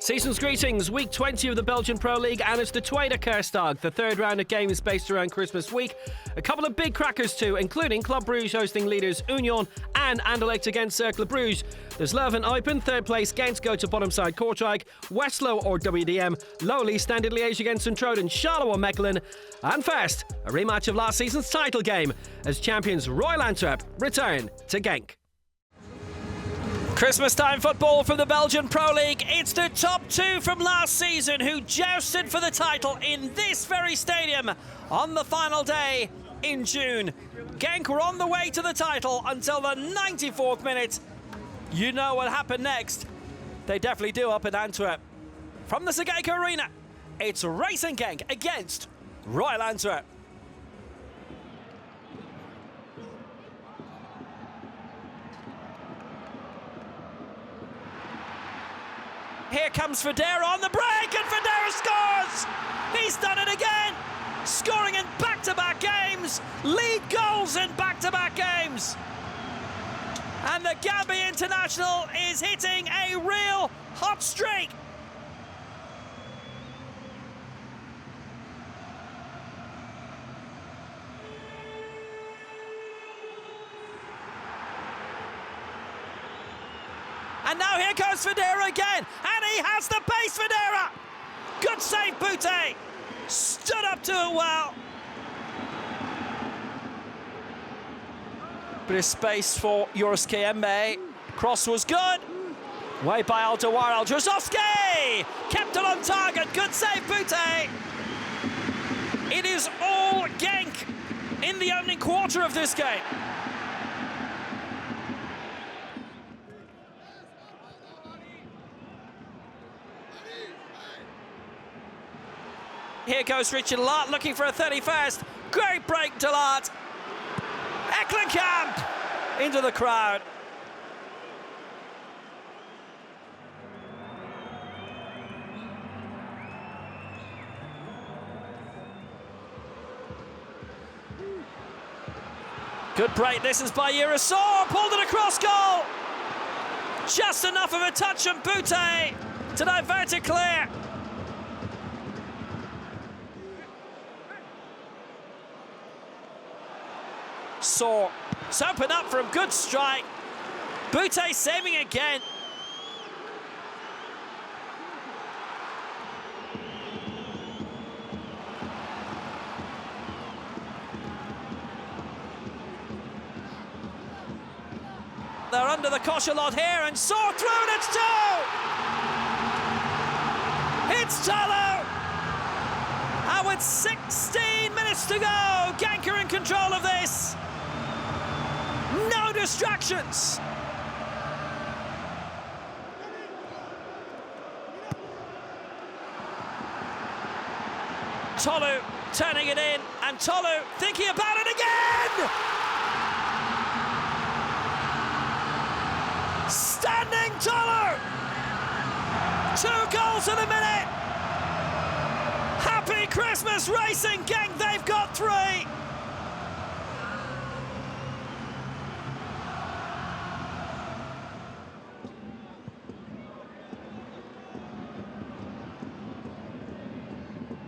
Season's greetings, week 20 of the Belgian Pro League, and it's the Tweede Kerstdag. The third round of games based around Christmas week. A couple of big crackers too, including Club Brugge hosting leaders Union and Anderlecht against Cercle Brugge. There's Leuven Eupen, third place Genk go to bottom side Kortrijk, Westerlo or RWDM, lowly standard Liège against Antwerp, Charleroi Mechelen, and first, a rematch of last season's title game as champions Royal Antwerp return to Genk. Christmas time football from the Belgian Pro League. It's the top two from last season who jousted for the title in this very stadium on the final day in June. Genk were on the way to the title until the 94th minute. You know what happened next. They definitely do up in Antwerp. From the Cercle Arena, it's Racing Genk against Royal Antwerp. Here comes Federa on the break, and Federa scores! He's done it again! Scoring in back-to-back games, lead goals in back-to-back games. And the Gambia international is hitting a real hot streak. And now here goes Federa again, and he has the pace, Federa! Good save, Boutte! Stood up to it well. Bit of space for Joris Kayembe. Cross was good. Way by Aldawar Al-Jazowski! Kept it on target, good save, Boutte! It is all Genk in the opening quarter of this game. Here goes Richard Lart looking for a 31st. Great break to Lart. Eklenkamp into the crowd. Good break, this is by Urasaw, pulled it across goal. Just enough of a touch on Boutte to divert it clear. Saw, it's open up for a good strike. Boutte saving again. They're under the cosh a lot here, and Saw through, and it's two! It's Tolo! And with 16 minutes to go, Genk are in control of this. No distractions. Tolu turning it in, and Tolu thinking about it again! Standing Tolu! 2 goals in a minute! Happy Christmas, Racing Genk, they've got 3!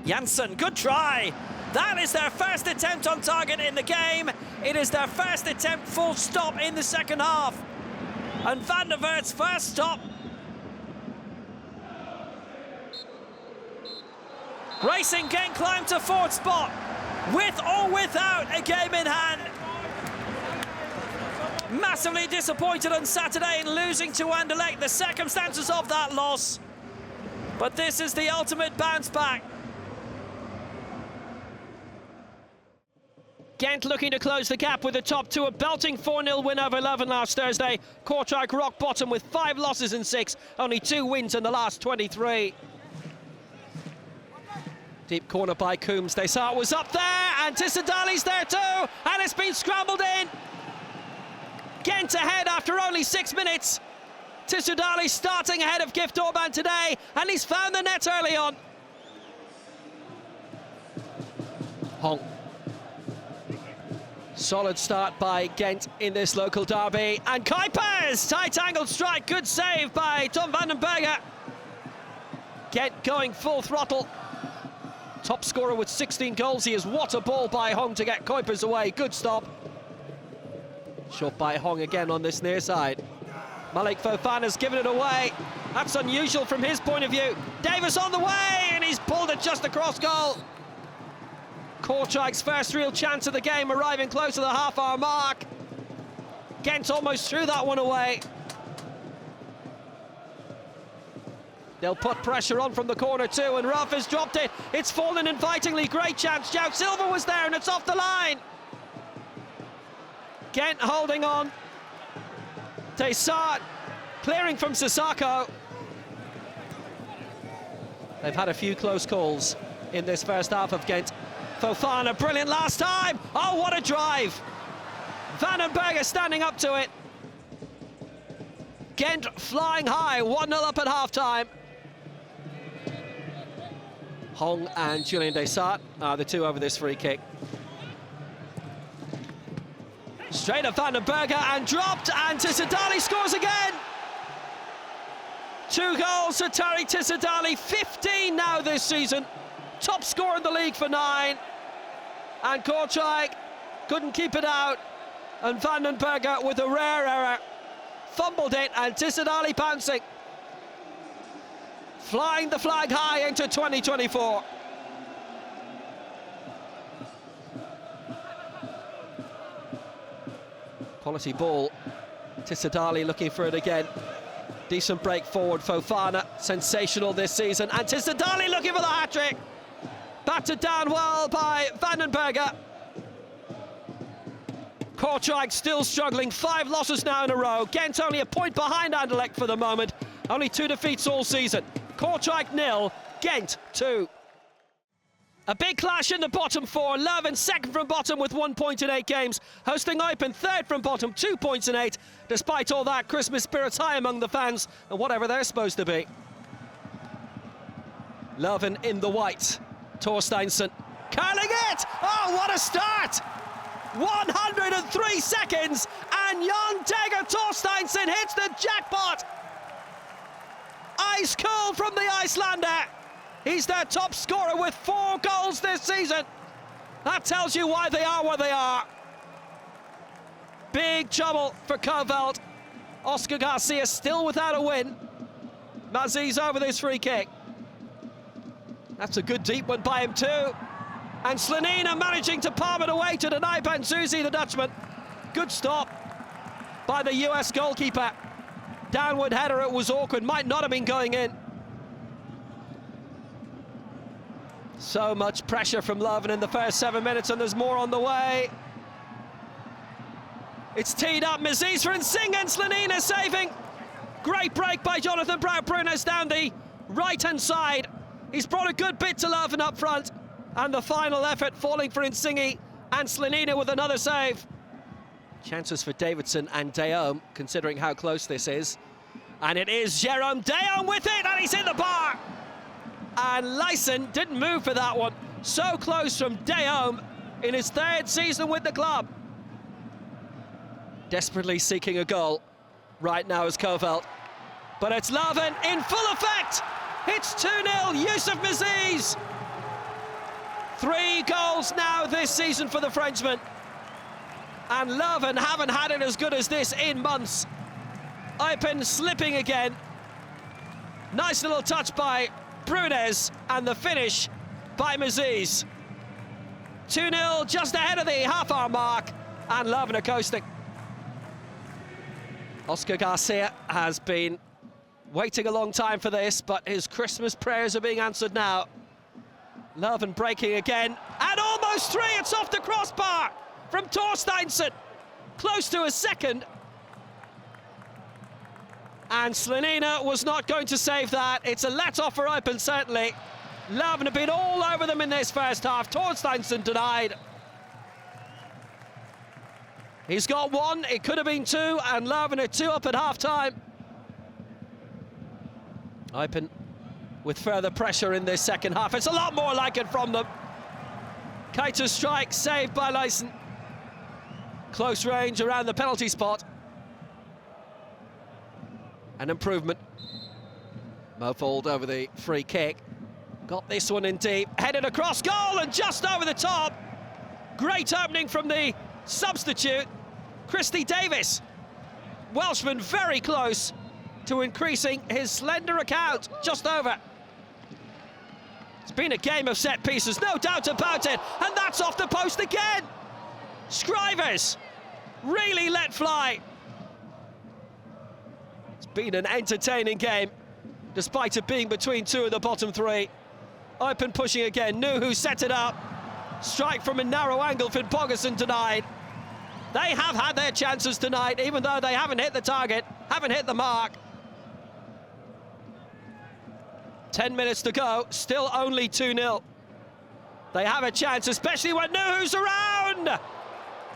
Janssen, good try. That is their first attempt on target in the game. It is their first attempt full stop in the second half. And Van der Vert's first stop. Racing Genk climb to 4th spot, with or without a game in hand. Massively disappointed on Saturday in losing to Anderlecht, the circumstances of that loss. But this is the ultimate bounce back. Gent looking to close the gap with the top two, a belting 4-0 win over Leuven last Thursday. Kortrijk rock bottom with 5 losses in 6, only 2 wins in the last 23. Deep corner by Coombs, they saw it was up there, and Tissadali's there too, and it's been scrambled in. Gent ahead after only 6 minutes. Tissadali starting ahead of Gift Orban today, and he's found the net early on. Hong. Solid start by Gent in this local derby. And Kuipers, tight angled strike, good save by Tom van den Bergen. Gent going full throttle. Top scorer with 16 goals. He is what a ball by Hong to get Kuipers away. Good stop. Shot by Hong again on this near side. Malik Fofana's given it away. That's unusual from his point of view. Davis on the way, and he's pulled it just across goal. Kortrijk's first real chance of the game arriving close to the half-hour mark. Gent almost threw that one away. They'll put pressure on from the corner too, and Ruff has dropped it. It's fallen invitingly, great chance. João Silva was there, and it's off the line. Gent holding on. Desart clearing from Sissako. They've had a few close calls in this first half of Gent. Fofana, brilliant last time. Oh, what a drive. Vandenberg standing up to it. Gent flying high, 1-0 up at half-time. Hong and Julien Desart are the two over this free kick. Straight at Vandenberg and dropped, and Tissadali scores again. 2 goals for Tari Tissadali, 15 now this season. Top scorer in the league for 9. And Kortrijk couldn't keep it out. And Vandenberg with a rare error fumbled it, and Tissadali bouncing. Flying the flag high into 2024. Quality ball. Tissadali looking for it again. Decent break forward. Fofana, sensational this season. And Tissadali looking for the hat-trick. Battered down well by Vandenberg. Kortrijk still struggling. 5 losses now in a row. Gent only a point behind Anderlecht for the moment. Only 2 defeats all season. Kortrijk 0, Gent 2. A big clash in the bottom 4. Leuven second from bottom with 1 point in 8 games. Hosting Eupen third from bottom, 2 points in 8. Despite all that, Christmas spirit's high among the fans, and whatever they're supposed to be. Leuven in the white. Torsteinsson curling it! Oh, what a start! 103 seconds, and young Dagger Torsteinsson hits the jackpot! Ice cold from the Icelander. He's their top scorer with 4 goals this season. That tells you why they are where they are. Big trouble for Koveld. Oscar Garcia still without a win. Maziz over this free kick. That's a good deep one by him too. And Slanina managing to palm it away to deny Banzuzi, the Dutchman. Good stop by the US goalkeeper. Downward header, it was awkward, might not have been going in. So much pressure from Leuven in the first 7 minutes, and there's more on the way. It's teed up, Maziz for Nsing, and Slanina saving. Great break by Jonathan Brunes down the right-hand side. He's brought a good bit to Leuven up front. And the final effort falling for Nsingi, and Slanina with another save. Chances for Davidson and Deom, considering how close this is. And it is Jerome Deom with it, and he's in the bar. And Lyson didn't move for that one. So close from Deom in his 3rd season with the club. Desperately seeking a goal right now is Koveld. But it's Leuven in full effect. It's 2-0, Youssef Maziz. 3 goals now this season for the Frenchman. And Leuven haven't had it as good as this in months. Eupen slipping again. Nice little touch by Brunes, and the finish by Maziz. 2-0, just ahead of the half-hour mark, and Leuven are coasting. Oscar Garcia has been waiting a long time for this, but his Christmas prayers are being answered now. Leuven breaking again, and almost 3, it's off the crossbar from Torsteinsson. Close to a second. And Slanina was not going to save that. It's a let-off for Eupen, certainly. Leuven have been all over them in this first half. Torsteinsson denied. He's got 1, it could have been 2, and Leuven are 2 up at half-time. Eupen with further pressure in this second half. It's a lot more like it from them. Keita's strike saved by Lyson. Close range around the penalty spot. An improvement. Mofold over the free kick. Got this one in deep, headed across goal and just over the top. Great opening from the substitute, Christy Davis. Welshman very close to increasing his slender account, just over. It's been a game of set pieces, no doubt about it, and that's off the post again. Scrivers really let fly. It's been an entertaining game, despite it being between two of the bottom three. Eupen pushing again, Nuhu set it up. Strike from a narrow angle, Finn Bogerson denied. They have had their chances tonight, even though they haven't hit the target, haven't hit the mark. 10 minutes to go, still only 2-0. They have a chance, especially when Nuhu's around.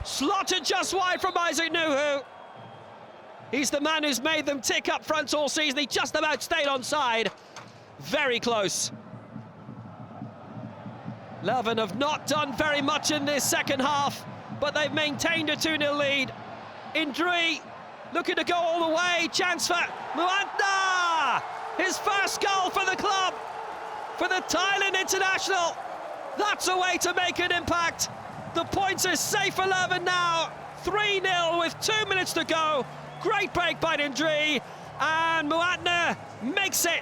Slotted just wide from Isaac Nuhu. He's the man who's made them tick up front all season. He just about stayed onside. Very close. Leuven have not done very much in this second half, but they've maintained a 2-0 lead. Indri looking to go all the way. Chance for Muantna! His first goal for the club, for the Thailand international. That's a way to make an impact. The points are safe for Leuven now. 3-0 with 2 minutes to go. Great break by Indri, and Muantna makes it.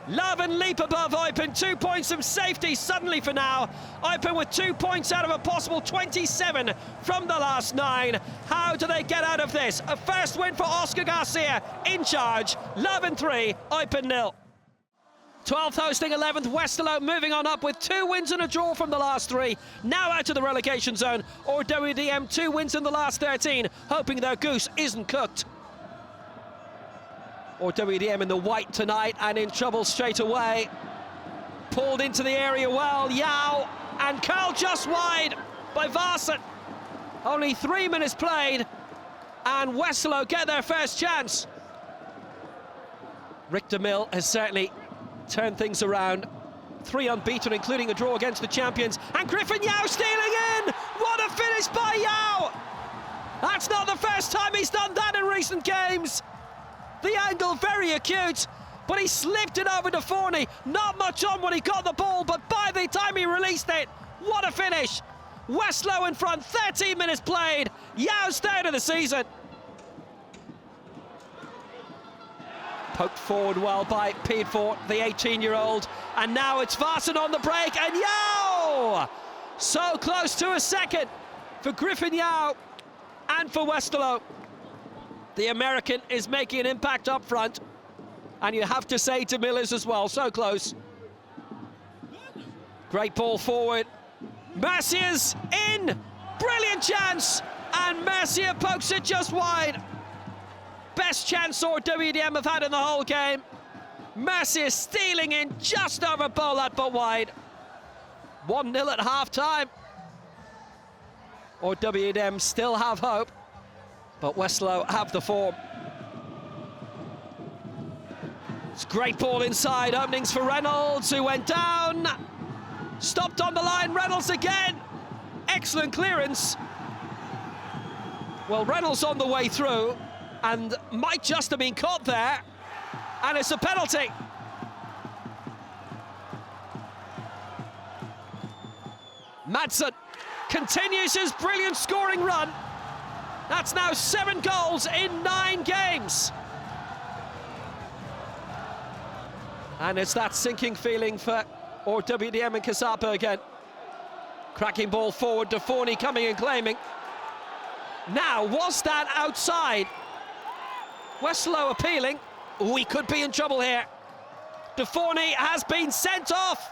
Leuven leap above Eupen, 2 points of safety suddenly for now. Eupen with 2 points out of a possible 27 from the last 9. How do they get out of this? A first win for Oscar Garcia in charge. Leuven 3, Eupen 0. 12th hosting 11th, Westerlo moving on up with 2 wins and a draw from the last 3. Now out of the relegation zone, or RWDM 2 wins in the last 13, hoping their goose isn't cooked. Or RWDM in the white tonight and in trouble straight away. Pulled into the area well, Yao, and curled just wide by Varson. Only 3 minutes played, and Westerlo get their first chance. Rick de Mille has certainly turned things around. 3 unbeaten, including a draw against the champions. And Griffin Yao stealing in! What a finish by Yao! That's not the first time he's done that in recent games. The angle very acute, but he slipped it over to Forney. Not much on when he got the ball, but by the time he released it, what a finish! Westerlo in front, 13 minutes played. Yao's third of the season. Poked forward well by Piedfort, the 18-year-old. And now it's Varson on the break, and Yao! So close to a second for Griffin Yao and for Westerlo. The American is making an impact up front. And you have to say de Mille is as well, so close. Great ball forward. Mercier's in! Brilliant chance! And Mercier pokes it just wide. Best chance RWDM have had in the whole game. Mercier stealing in just over Bolat, but wide. 1-0 at half-time. RWDM still have hope, but Westerlo have the form. It's a great ball inside, openings for Reynolds, who went down. Stopped on the line, Reynolds again. Excellent clearance. Well, Reynolds on the way through, and might just have been caught there, and it's a penalty. Madsen continues his brilliant scoring run. That's now 7 goals in 9 games. And it's that sinking feeling for RWDM and Kasapa again. Cracking ball forward to Forney, coming and claiming. Now, was that outside? Westerlo appealing. We could be in trouble here. Forney has been sent off.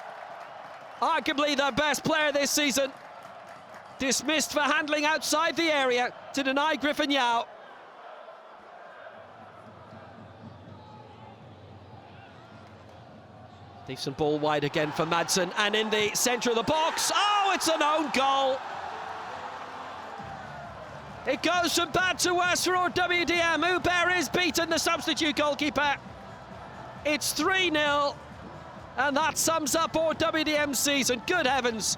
Arguably their best player this season. Dismissed for handling outside the area to deny Griffin Yao. Decent ball wide again for Madsen, and in the centre of the box. Oh, it's an own goal. It goes from bad to worse for RWDM. Hubert is beaten, the substitute goalkeeper. It's 3-0, and that sums up RWDM's season. Good heavens.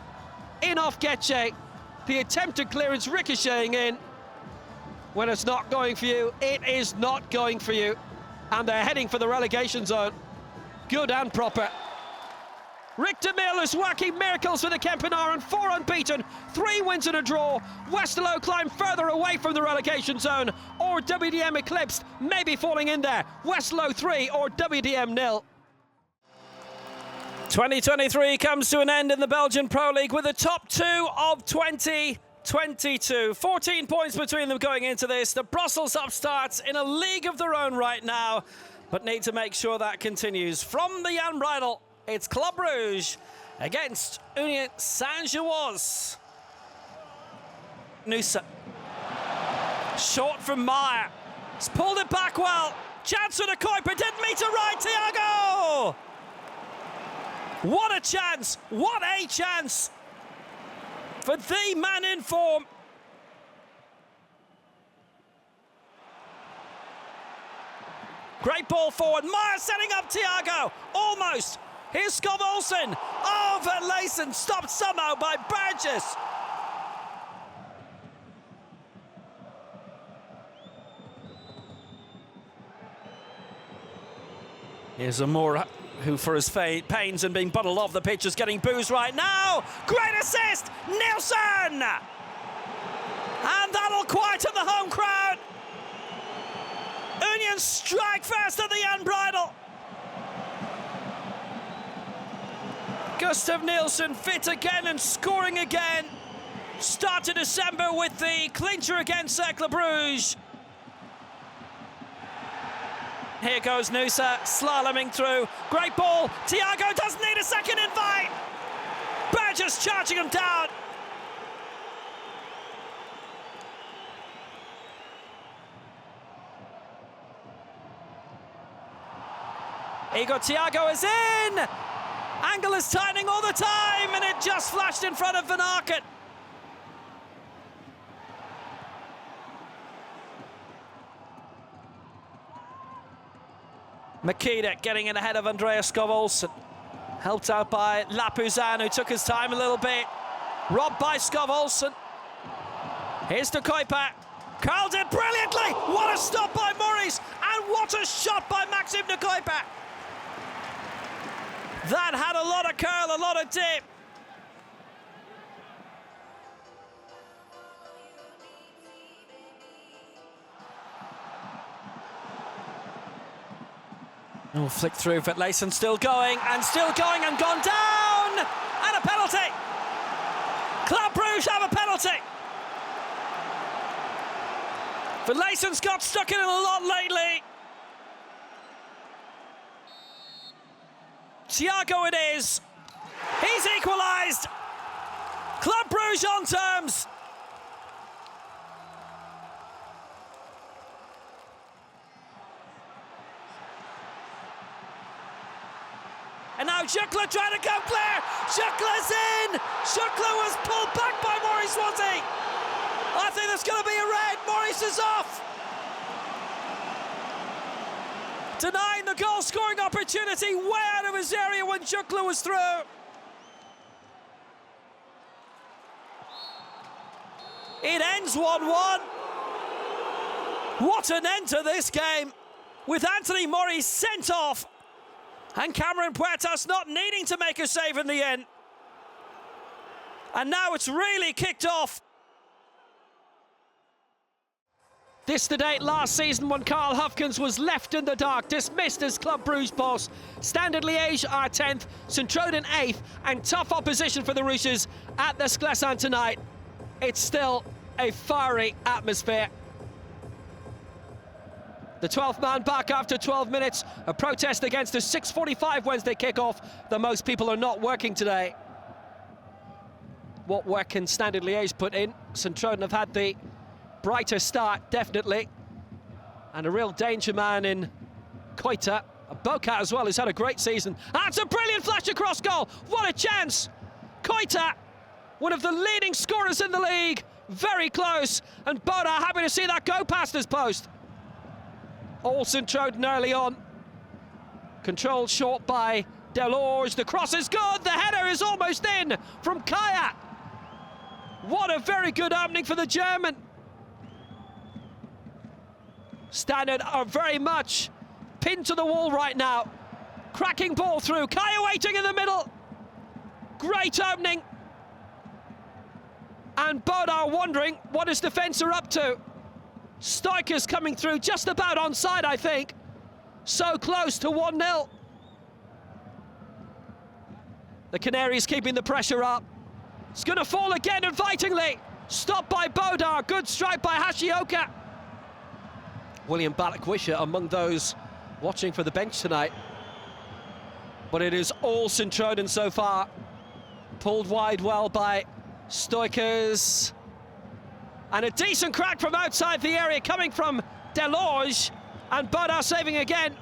In off Getche. The attempted clearance ricocheting in. When it's not going for you, it is not going for you. And they're heading for the relegation zone. Good and proper. Rick de Mille is working miracles for the Kempenaren, 4 unbeaten, 3 wins and a draw. Westerlo climb further away from the relegation zone, or WDM eclipsed, maybe falling in there. Westerlo 3 or WDM 0. 2023 comes to an end in the Belgian Pro League with the top 2 of 2022. 14 points between them going into this. The Brussels upstarts in a league of their own right now, but need to make sure that continues. From the Jan Breidel, it's Club Brugge against Union Saint-Gilloise. Noosa. Short from Meyer. He's pulled it back well. Chance for the Kuiper. Didn't meet it right. Thiago! What a chance. What a chance for the man in form. Great ball forward. Meyer setting up Thiago. Almost. Here's Skov Olsen. Over Leuven. Stopped somehow by Burgess. Here's Amora, who for his pains and being bundled off the pitch is getting boozed right now. Great assist. Nielsen. And that'll quieten the home crowd. Union strike first at the Jan Breidel. Gustav Nielsen fit again and scoring again. Start to December with the clincher against Cercle Brugge. Here goes Noosa, slaloming through. Great ball. Thiago doesn't need a second invite. Burgess charging him down. Igor Thiago is in. Angle is tightening all the time, and it just flashed in front of Van Aken. Makeda getting in ahead of Andreas Skov Olsen. Helped out by Lapuzan, who took his time a little bit. Robbed by Skov Olsen. Here's the Kuiper. Curled it brilliantly. What a stop by Maurice, and what a shot by Maxim de Kuiper. That had a lot of curl, a lot of dip. Oh, flick through, but Leuven still going and gone down! And a penalty! Club Brugge have a penalty! But Leuven's got stuck in it a lot lately. Thiago it is. He's equalised. Club Brugge on terms. And now Jupiler trying to go clear. Jupiler's in. Jupiler was pulled back by Maurice, was he? I think there's going to be a red. Maurice is off. Denying the goal-scoring opportunity, way out of his area when Jupiler was through. It ends 1-1. What an end to this game, with Anthony Maurice sent off and Cameron Puertas not needing to make a save in the end. And now it's really kicked off. This the date last season when Karl Hufkens was left in the dark, dismissed as Club Brugge boss. Standard Liège are 10th, Sint-Truiden 8th, and tough opposition for the Roosters at the Sclesson tonight. It's still a fiery atmosphere. The 12th man back after 12 minutes, a protest against the 6:45 Wednesday kickoff. The most people are not working today. What work can Standard Liège put in? Sint-Truiden have had the brighter start, definitely. And a real danger man in Koita. Bocat as well, who's had a great season. That's a brilliant flash across goal. What a chance. Koita, one of the leading scorers in the league. Very close. And Boda happy to see that go past his post. All Sint-Truiden early on. Controlled short by Delorge. The cross is good. The header is almost in from Kaya. What a very good opening for the German. Standard are very much pinned to the wall right now. Cracking ball through. KAA waiting in the middle. Great opening. And Bodar wondering what his defence are up to. Stoikers coming through just about onside, I think. So close to 1-0. The Canaries keeping the pressure up. It's going to fall again invitingly. Stopped by Bodar. Good strike by Hashioka. William Balakwisha among those watching for the bench tonight. But it is all Sint-Truiden so far. Pulled wide well by Stoikers. And a decent crack from outside the area coming from Liège. And Bodar saving again.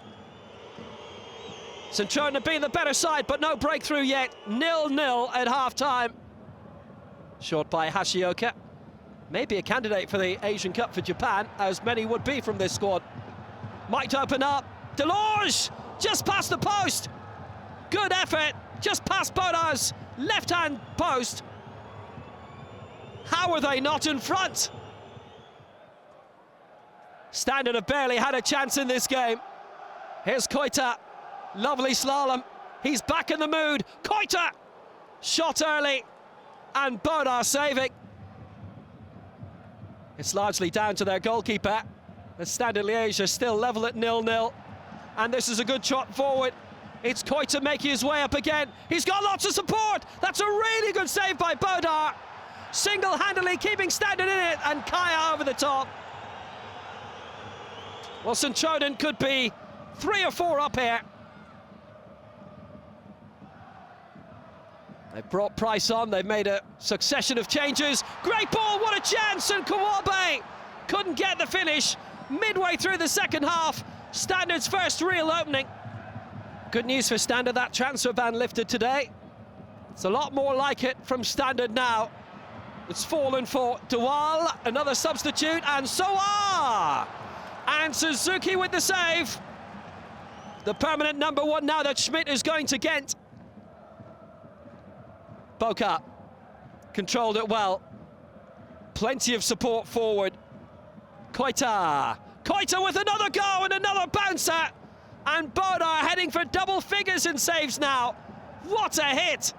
Sint-Truiden have been the better side, but no breakthrough yet. 0-0 at half-time. Shot by Hashioka. Maybe a candidate for the Asian Cup for Japan, as many would be from this squad. Might open up. Liège just past the post. Good effort. Just past Bodar's left-hand post. How are they not in front? Standard have barely had a chance in this game. Here's Koita. Lovely slalom. He's back in the mood. Koita! Shot early. And Bodar saving. It's largely down to their goalkeeper. The Standard Liège are still level at 0-0. And this is a good shot forward. It's Koita making his way up again. He's got lots of support. That's a really good save by Bodar. Single-handedly keeping Standard in it, and KAA over the top. Well, Sint-Truiden could be 3 or 4 up here. They've brought Price on, they've made a succession of changes. Great ball, what a chance, and Kawabe couldn't get the finish. Midway through the second half, Standard's first real opening. Good news for Standard, that transfer ban lifted today. It's a lot more like it from Standard now. It's fallen for Dewal, another substitute, and Soa! And Suzuki with the save. The permanent number 1 now that Schmidt is going to Gent. Boca controlled it well. Plenty of support forward. Koita with another go and another bouncer. And Bodar heading for double figures in saves now. What a hit!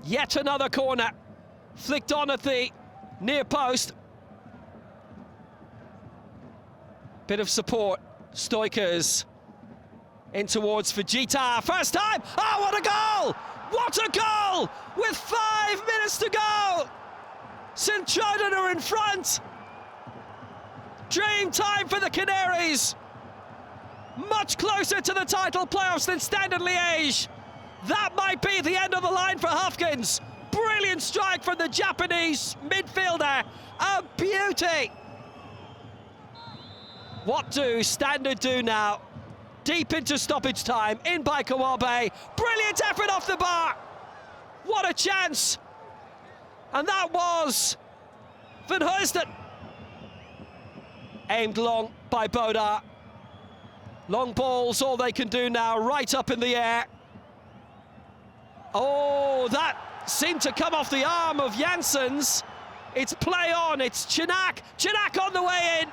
Yet another corner. Flicked on at the near post. Bit of support. Stoikers in towards Fujita. First time. Oh, what a goal! What a goal! With 5 minutes to go. Sint-Truiden are in front. Dream time for the Canaries. Much closer to the title playoffs than Standard Liège. That might be the end of the line for Hufkens. Brilliant strike from the Japanese midfielder. A beauty. What do Standard do now? Deep into stoppage time, in by Kawabe. Brilliant effort off the bar. What a chance. And that was Van Huysden. Aimed long by Bodar. Long balls, all they can do now, right up in the air. Oh, that seemed to come off the arm of Janssens. It's play on, it's Chinak. Chinak on the way in.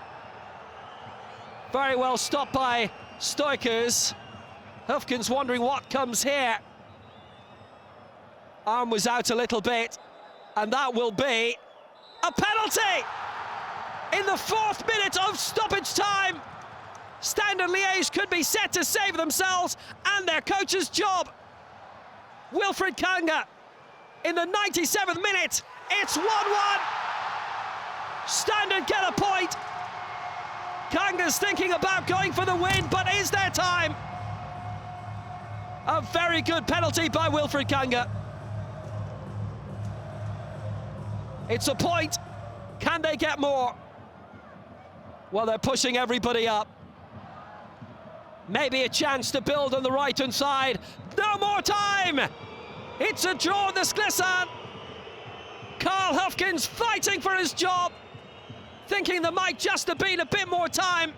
Very well stopped by Stoikers. Hufkens wondering what comes here. Arm was out a little bit, and that will be a penalty in the 4th minute of stoppage time. Standard Liège could be set to save themselves and their coach's job. Wilfried Kanga in the 97th minute. It's 1-1. Standard get a point. Kanga's thinking about going for the win, but is there time? A very good penalty by Wilfried Kanga. It's a point. Can they get more? Well, they're pushing everybody up. Maybe a chance to build on the right-hand side. No more time! It's a draw, the Sklissan. Carl Hufkens fighting for his job. Thinking there might just have been a bit more time.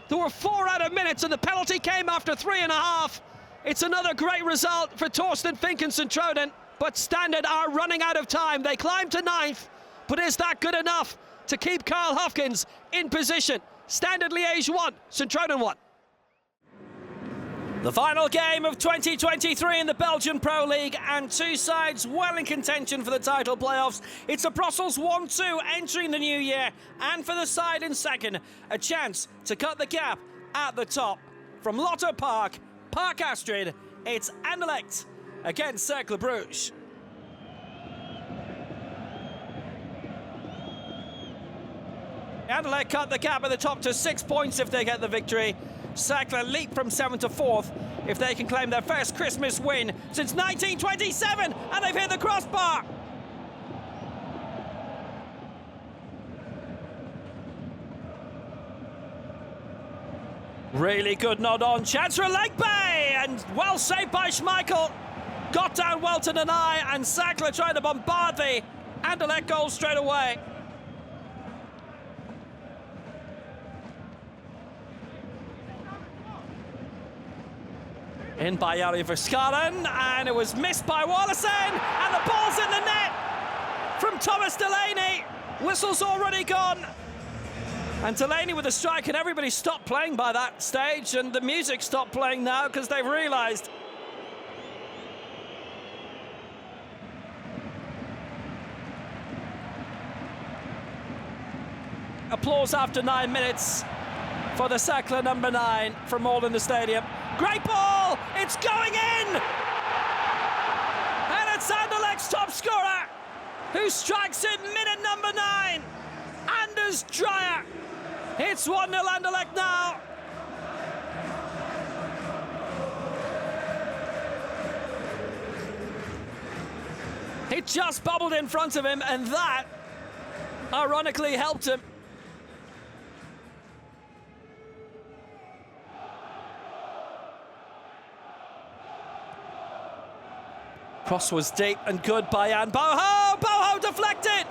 There were 4 out of minutes and the penalty came after 3.5. It's another great result for Torsten Fink and Sint-Truiden, but Standard are running out of time. They climb to 9th, but is that good enough to keep Carl Hufkens in position? Standard Liège 1, Sint-Truiden 1. The final game of 2023 in the Belgian Pro League, and two sides well in contention for the title playoffs. It's a Brussels 1-2 entering the new year, and for the side in second, a chance to cut the gap at the top. From Lotto Park, Park Astrid, it's Anderlecht against Cercle Bruges. Anderlecht cut the gap at the top to 6 points if they get the victory. Cercle leap from 7th to 4th if they can claim their first Christmas win since 1927, and they've hit the crossbar. Really good nod on, chance for a leg bay, and well saved by Schmeichel. Got down well to deny, and Cercle trying to bombard the Anderlecht goal straight away. In by Jari Verskaren, and it was missed by Wallison, and the ball's in the net from Thomas Delaney. Whistle's already gone. And Delaney with a strike, and everybody stopped playing by that stage, and the music stopped playing now because they've realised. Applause after 9 minutes for the Cercle number 9 from all in the stadium. Great ball, it's going in! And it's Anderlecht's top scorer, who strikes it minute number 9, Anders Dreyer. It's 1-0 Anderlecht now. It just bubbled in front of him, and that, ironically, helped him. Cross was deep and good by Jan Boho. Boho deflected,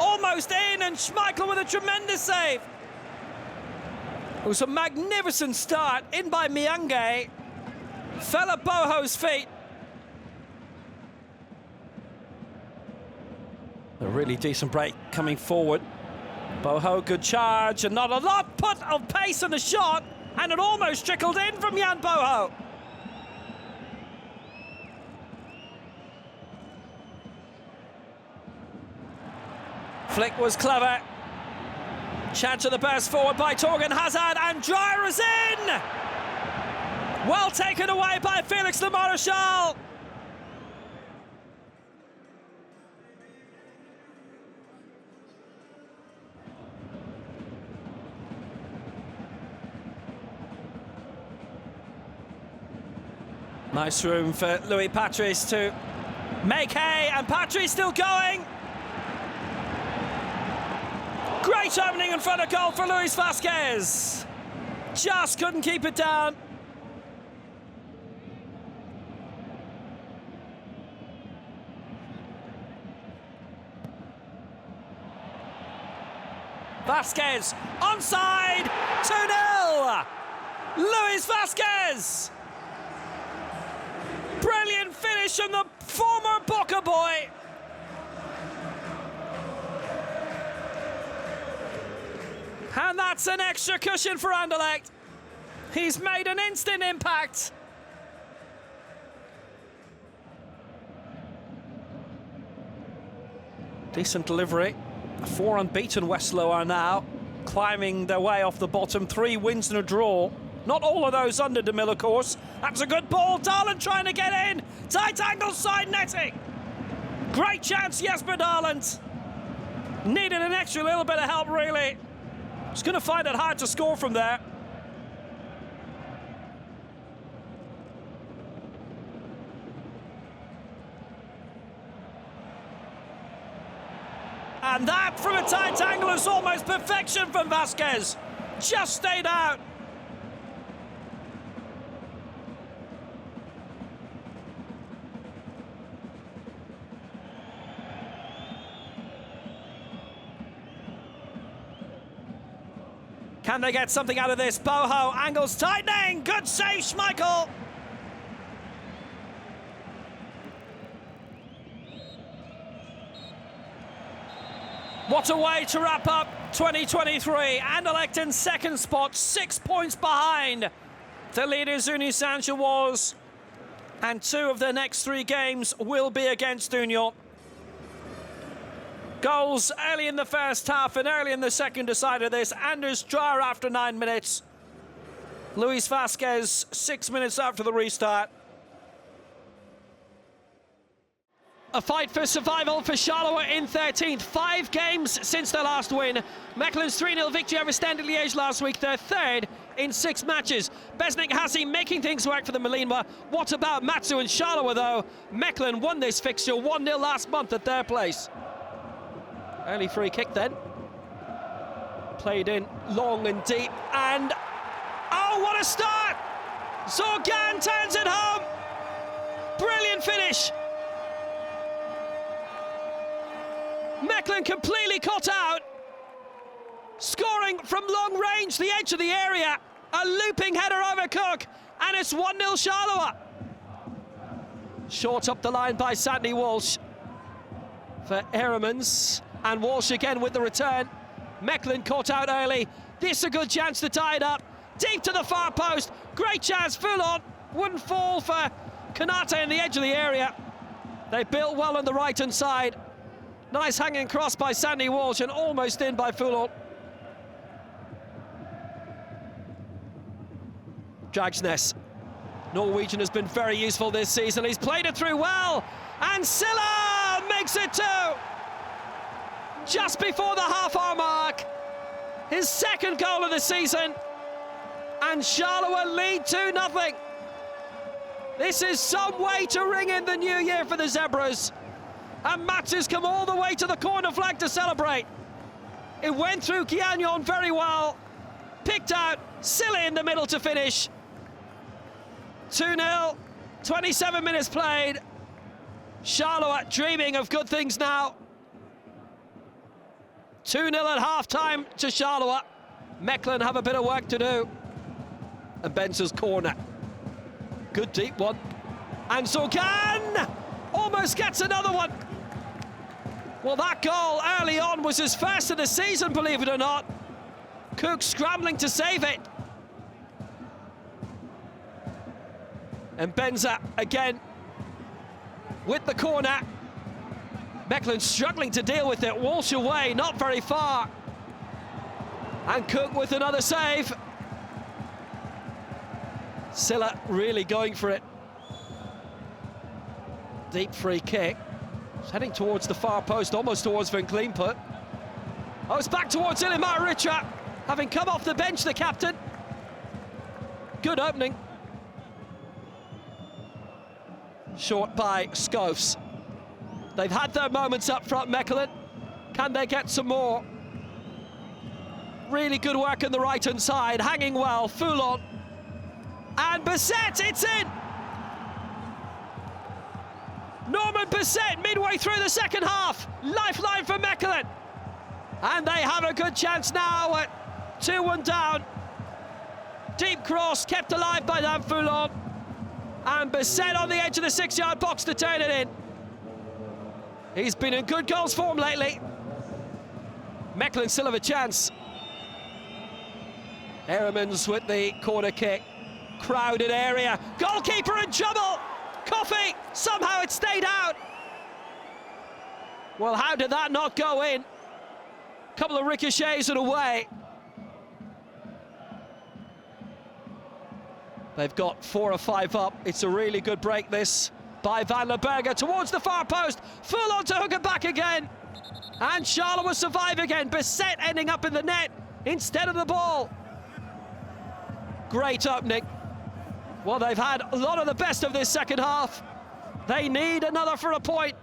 almost in, and Schmeichel with a tremendous save. It was a magnificent start, in by Miange. Fell at Boho's feet. A really decent break coming forward. Boho, good charge, and not a lot put of pace in the shot, and it almost trickled in from Jan Boho. Flick was clever. Chance of the burst forward by Torgan Hazard, and Dreyer is in! Well taken away by Felix Le Maréchal. Nice room for Louis Patrice to make hay, and Patrice still going. Great opening in front of goal for Luis Vasquez. Just couldn't keep it down. Vasquez onside, 2-0. Luis Vasquez. Brilliant finish from the former Boca boy. And that's an extra cushion for Anderlecht. He's made an instant impact. Decent delivery. 4 unbeaten Westerlo are now climbing their way off the bottom. 3 wins and a draw. Not all of those under De Mille, of course. That's a good ball. Darland trying to get in. Tight angle side netting. Great chance, Jesper Darland. Needed an extra little bit of help, really. He's going to find it hard to score from there. And that from a tight angle is almost perfection from Vasquez. Just stayed out. Can they get something out of this? Boho, angles tightening. Good save, Schmeichel. What a way to wrap up 2023. Anderlecht in second spot, 6 points behind The leaders Union Saint-Gilloise, and 2 of their next 3 games will be against Union. Goals early in the first half and early in the second decided this. Anders Dreyer after 9 minutes. Luis Vasquez 6 minutes after the restart. A fight for survival for Charleroi in 13th. 5 games since their last win. Mechelen's 3-0 victory over Standard Liège last week, their 3rd in 6 matches. Besnik Hassi making things work for the Malinois. What about Matsu and Charleroi though? Mechelen won this fixture 1-0 last month at their place. Early free kick then. Played in long and deep and... oh, what a start! Zorgan turns it home! Brilliant finish! Mechelen completely caught out. Scoring from long range, the edge of the area. A looping header over Cook, and it's 1-0 Charleroi. Short up the line by Sandy Walsh for Eremans, and Walsh again with the return. Mechelen caught out early. This a good chance to tie it up. Deep to the far post. Great chance, Foulon. Wouldn't fall for Kanate in the edge of the area. They built well on the right-hand side. Nice hanging cross by Sandy Walsh and almost in by Foulon. Dragsnes. Norwegian has been very useful this season. He's played it through well. And Silla makes it 2. Just before the half-hour mark. His 2nd goal of the season. And Charleroi lead 2-0. This is some way to ring in the new year for the Zebras. And Mats has come all the way to the corner flag to celebrate. It went through Guignon very well. Picked out, Silla in the middle to finish. 2-0, 27 minutes played. Charleroi dreaming of good things now. 2-0 at half-time to Charleroi. Mechelen have a bit of work to do. And Benza's corner. Good deep one. And Zorgan almost gets another one. Well, that goal early on was his first of the season, believe it or not. Cook scrambling to save it. And Benza again with the corner. Mechelen struggling to deal with it. Walsh away, not very far. And Cook with another save. Silla really going for it. Deep free kick. It's heading towards the far post, almost towards Van Kleinput. Oh, it's back towards Ilimar Ritra, having come off the bench, the captain. Good opening. Short by Schoofs. They've had their moments up front, Mechelen. Can they get some more? Really good work on the right-hand side, hanging well, Foulon. And Bissett, it's in! Norman Bissett midway through the second half. Lifeline for Mechelen. And they have a good chance now at 2-1 down. Deep cross kept alive by Dan Foulon. And Bissett on the edge of the 6-yard box to turn it in. He's been in good goals form lately. Mechelen still have a chance. Eremans with the corner kick. Crowded area. Goalkeeper in trouble. Coffey, somehow it stayed out. Well, how did that not go in? Couple of ricochets and away. They've got 4 or 5 up. It's a really good break, this, by Van der Berger towards the far post. Full on to hook it back again. And Charleroi will survive again. Bissett ending up in the net instead of the ball. Great opening. Well, they've had a lot of the best of this second half. They need another for a point.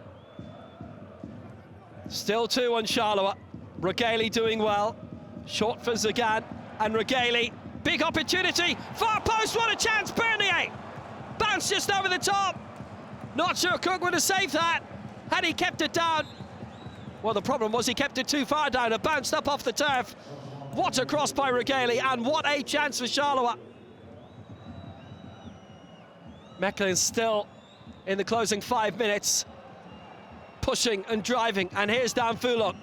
Still 2 on Charleroi. Regaili doing well. Short for Zagan and Regaili. Big opportunity. Far post, what a chance. Bernier. Bounce just over the top. Not sure Cook would have saved that had he kept it down. Well, the problem was he kept it too far down. It bounced up off the turf. What a cross by Regaili, and what a chance for Charleroi. Mechelen still in the closing 5 minutes, pushing and driving, and here's Dan Foulon.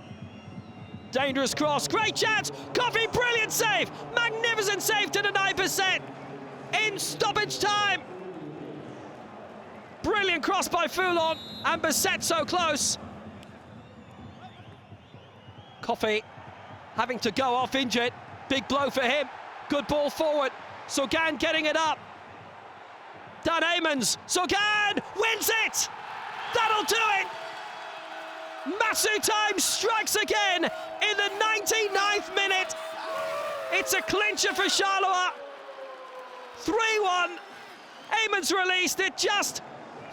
Dangerous cross, great chance, Coffey, brilliant save, magnificent save to deny Bissett. in stoppage time. Brilliant cross by Foulon, and Bisset so close. Coffey having to go off injured. Big blow for him. Good ball forward. Sogan getting it up. Dan Aemons. Sogan wins it! That'll do it! Masu time strikes again in the 99th minute. It's a clincher for Charleroi. 3-1. Aemons released it, just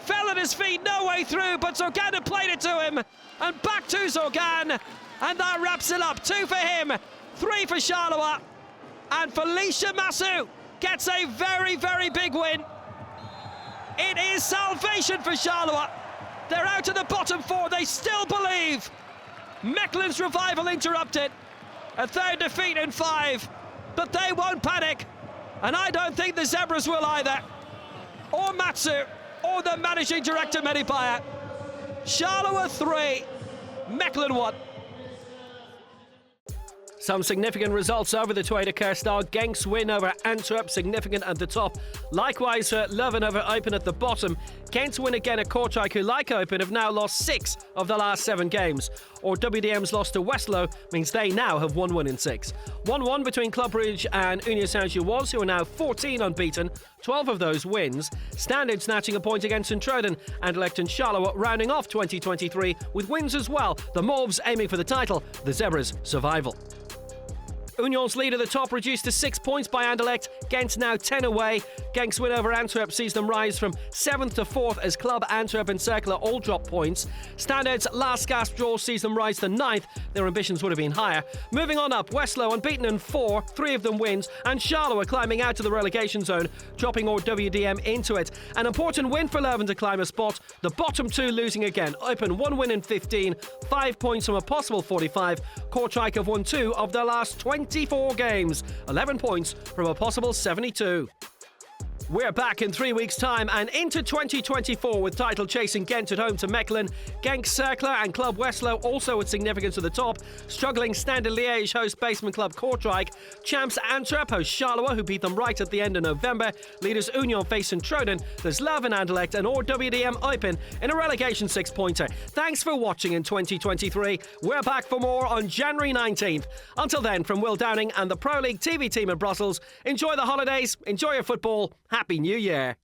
fell at his feet, no way through, but Sogan had played it to him. And back to Sogan, and that wraps it up. 2 for him, 3 for Charleroi. And Felicia Masu gets a very, very big win. It is salvation for Charleroi. They're out of the bottom 4, they still believe. Mechelen's revival interrupted. A third defeat in 5, but they won't panic. And I don't think the Zebras will either. Or Matsu, or the managing director, Mehdi Baya. Charleroi 3, Mechelen 1. Some significant results over the Tweede Kerstdag. Genk's win over Antwerp, significant at the top. Likewise, Leuven over Eupen at the bottom. Kent's win again at Kortrijk, who, like Eupen, have now lost 6 of the last 7 games. Or RWDM's loss to Westerlo means they now have 1 win in 6. 1-1 between Club Brugge and Union Saint-Gilloise, who are now 14 unbeaten, 12 of those wins. Standard snatching a point against Sint-Truiden, Anderlecht and Charleroi rounding off 2023 with wins as well. The Mauves aiming for the title, the Zebras survival. Union's lead at the top reduced to 6 points by Anderlecht. Gent now 10 away. Genk's win over Antwerp sees them rise from 7th to 4th as Club, Antwerp and Cercle all drop points. Standard's last gasp draw sees them rise to 9th. Their ambitions would have been higher. Moving on up, Westerlo unbeaten in 4, 3 of them wins, and Charleroi climbing out to the relegation zone, dropping RWDM into it. An important win for Leuven to climb a spot. The bottom 2 losing again. Eupen 1 win in 15, 5 points from a possible 45. Kortrijk have won 2 of their last 24 games, 11 points from a possible 72. We're back in 3 weeks' time and into 2024 with title-chasing Gent at home to Mechelen. Genk, Cercle and Club Westerlo also with significance at the top. Struggling Standard Liège host basement club Kortrijk. Champs Antwerp host Charleroi, who beat them right at the end of November. Leaders Union face Sint-Truiden. There's Leuven, Anderlecht and RWDM Eupen in a relegation 6-pointer. Thanks for watching in 2023. We're back for more on January 19th. Until then, from Will Downing and the Pro League TV team in Brussels, enjoy the holidays, enjoy your football. Happy New Year.